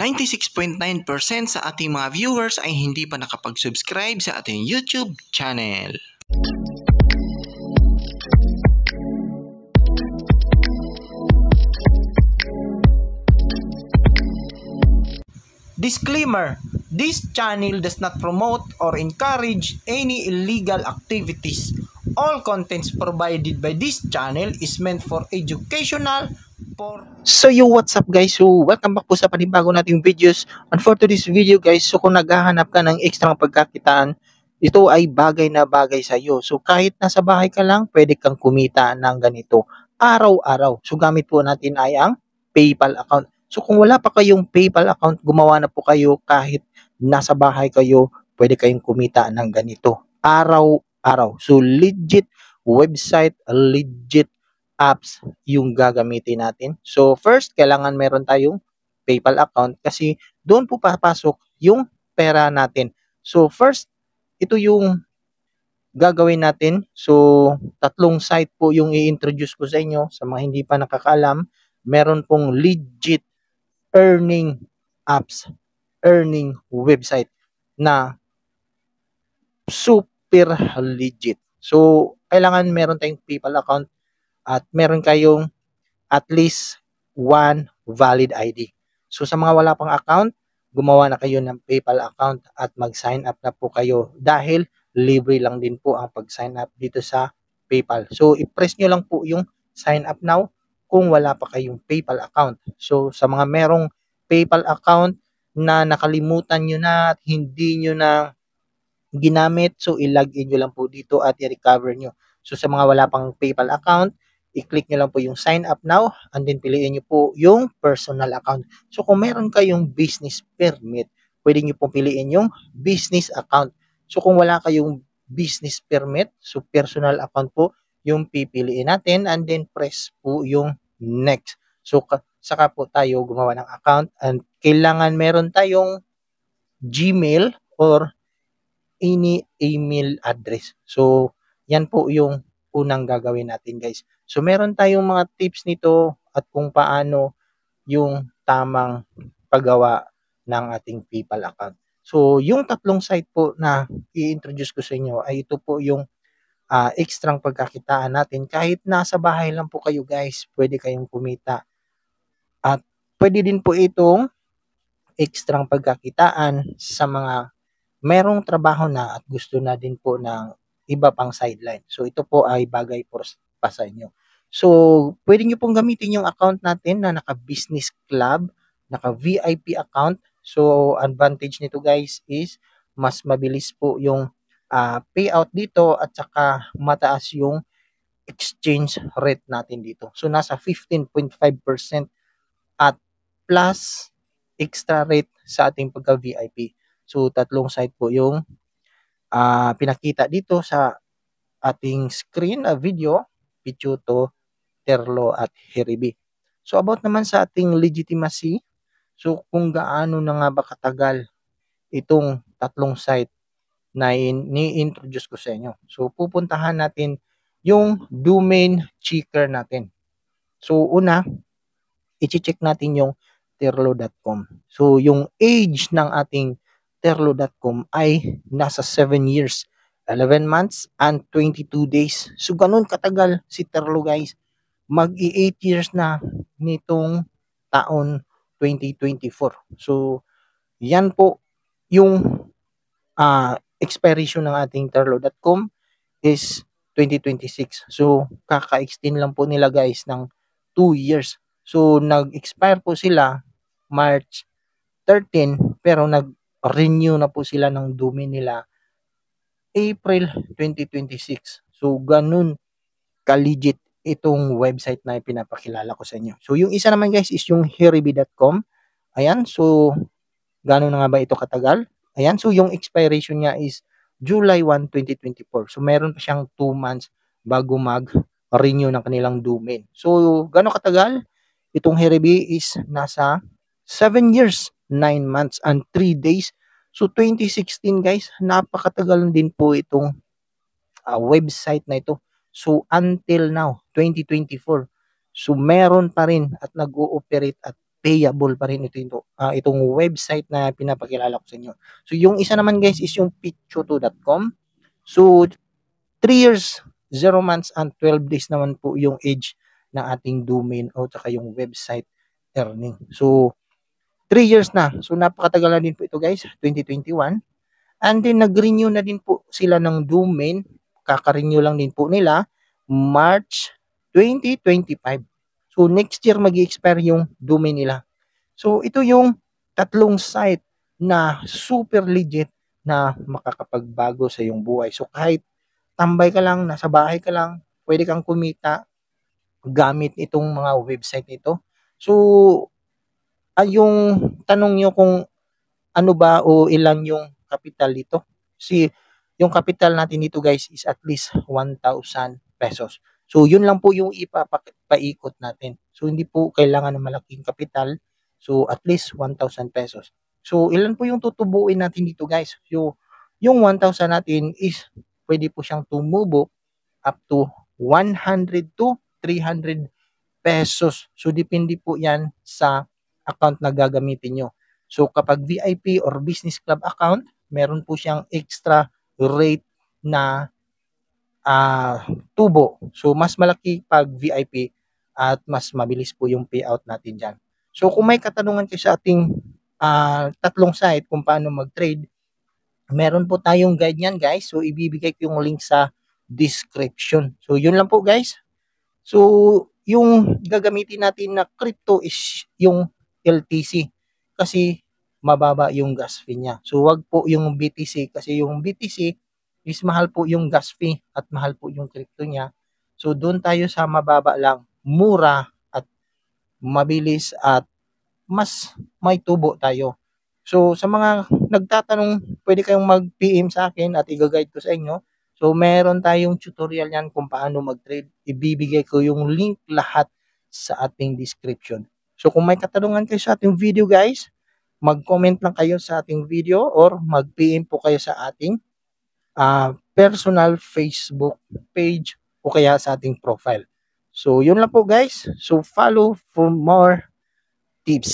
96.9% sa ating mga viewers ay hindi pa nakapag-subscribe sa ating YouTube channel. Disclaimer: this channel does not promote or encourage any illegal activities. All contents provided by this channel is meant for educational So what's up guys? So welcome back po sa panibago nating videos. And for today's video guys, so kung naghahanap ka ng extra pagkakitaan, ito ay bagay na bagay sa iyo. So kahit nasa bahay ka lang, pwede kang kumita ng ganito araw-araw. So gamit po natin ay ang PayPal account. So kung wala pa kayong PayPal account, gumawa na po kayo kahit nasa bahay kayo, pwede kayong kumita ng ganito araw-araw. So legit website, legit apps yung gagamitin natin. So first, kailangan meron tayong PayPal account kasi doon po papasok yung pera natin. So first, ito yung gagawin natin. So tatlong site po yung i-introduce ko sa inyo. Sa mga hindi pa nakakaalam, meron pong legit earning apps, earning website na super legit. So kailangan meron tayong PayPal account at meron kayong at least one valid ID. So sa mga wala pang account, gumawa na kayo ng PayPal account at mag-sign up na po kayo dahil libre lang din po ang pag-sign up dito sa PayPal. So i-press nyo lang po yung sign up now kung wala pa kayong PayPal account. So sa mga merong PayPal account na nakalimutan nyo na at hindi nyo na ginamit, so i-login nyo lang po dito at i-recover nyo. So sa mga wala pang PayPal account, i-click nyo lang po yung sign up now and then piliin nyo po yung personal account. So kung meron kayong business permit, pwede nyo po piliin yung business account. So kung wala kayong business permit, so personal account po yung pipiliin natin and then press po yung next. So saka po tayo gumawa ng account and kailangan meron tayong Gmail or any email address. So yan po yung unang gagawin natin guys. So meron tayong mga tips nito at kung paano yung tamang paggawa ng ating PayPal account. So yung tatlong site po na i-introduce ko sa inyo ay ito po yung ekstrang pagkakitaan natin. Kahit nasa bahay lang po kayo guys, pwede kayong kumita. At pwede din po itong ekstrang pagkakitaan sa mga merong trabaho na at gusto na din po ng iba pang sideline. So ito po ay bagay pa sa inyo. So pwede nyo pong gamitin yung account natin na naka-business club, naka-VIP account. So advantage nito guys is mas mabilis po yung payout dito at saka mataas yung exchange rate natin dito. So nasa 15.5% at plus extra rate sa ating pagka-VIP. So tatlong site po yung pinakita dito sa ating screen video, Pichuto, Terlo at Heribi. So about naman sa ating legitimacy, so kung gaano na nga ba katagal itong tatlong site na ni-introduce ko sa inyo. So pupuntahan natin yung domain checker natin. So una, i-check natin yung terlo.com. So yung age ng ating terlo.com ay nasa 7 years, 11 months and 22 days. So ganun katagal si Terlo guys. Mag-8 years na nitong taon 2024. So yan po yung expiration ng ating terlo.com is 2026. So kaka-extend lang po nila guys ng 2 years. So nag-expire po sila March 13 pero nag-renew na po sila ng domain nila April 2026. So ganun ka-legit itong website na pinapakilala ko sa inyo. So yung isa naman guys is yung heribi.com. Ayan, so gano'n na nga ba ito katagal? Ayan, so yung expiration niya is July 1, 2024. So meron pa siyang 2 months bago mag-renew ng kanilang domain. So gano'n katagal? Itong Heribi is nasa 7 years, 9 months and 3 days. So 2016 guys, napakatagal din po itong website na ito. So until now, 2024, so meron pa rin at nag-ooperate at payable pa rin itong website na pinapakilala ko sa inyo. So yung isa naman guys is yung pitcho2.com. So 3 years, 0 months and 12 days naman po yung age ng ating domain o tsaka yung website earning. So 3 years na. So napakatagal na din po ito guys, 2021. And then nag-renew na din po sila ng domain. Kaka-renew lang din po nila March 2025. So next year magi-expire yung domain nila. So ito yung tatlong site na super legit na makakapagbago sa iyong buhay. So kahit tambay ka lang, nasa bahay ka lang, pwede kang kumita gamit itong mga website nito. So yung tanong nyo kung ano ba o ilan yung capital dito. Si yung capital natin dito guys is at least 1,000 pesos. So yun lang po yung ipapaikot natin. So hindi po kailangan ng malaking capital. So at least 1,000 pesos. So ilan po yung tutubuin natin dito guys. So yung 1,000 natin is pwede po siyang tumubo up to 100 to 300 pesos. So depende po yan sa account na gagamitin nyo. So kapag VIP or business club account, meron po siyang extra rate na tubo. So mas malaki pag VIP at mas mabilis po yung payout natin dyan. So kung may katanungan kayo sa ating tatlong site kung paano mag-trade, meron po tayong guide niyan guys. So ibibigay ko yung link sa description. So yun lang po guys. So yung gagamitin natin na crypto is yung LTC kasi mababa yung gas fee niya. So wag po yung BTC kasi yung BTC is mahal po yung gas fee at mahal po yung crypto niya. So doon tayo sa mababa lang, mura at mabilis at mas may tubo tayo. So sa mga nagtatanong, pwede kayong mag-PM sa akin at i-guide ko sa inyo. So meron tayong tutorial yan kung paano mag-trade. Ibibigay ko yung link lahat sa ating description. So kung may katanungan kayo sa ating video guys, mag-comment lang kayo sa ating video or mag-PM po kayo sa ating personal Facebook page o kaya sa ating profile. So yun lang po guys. So follow for more tips.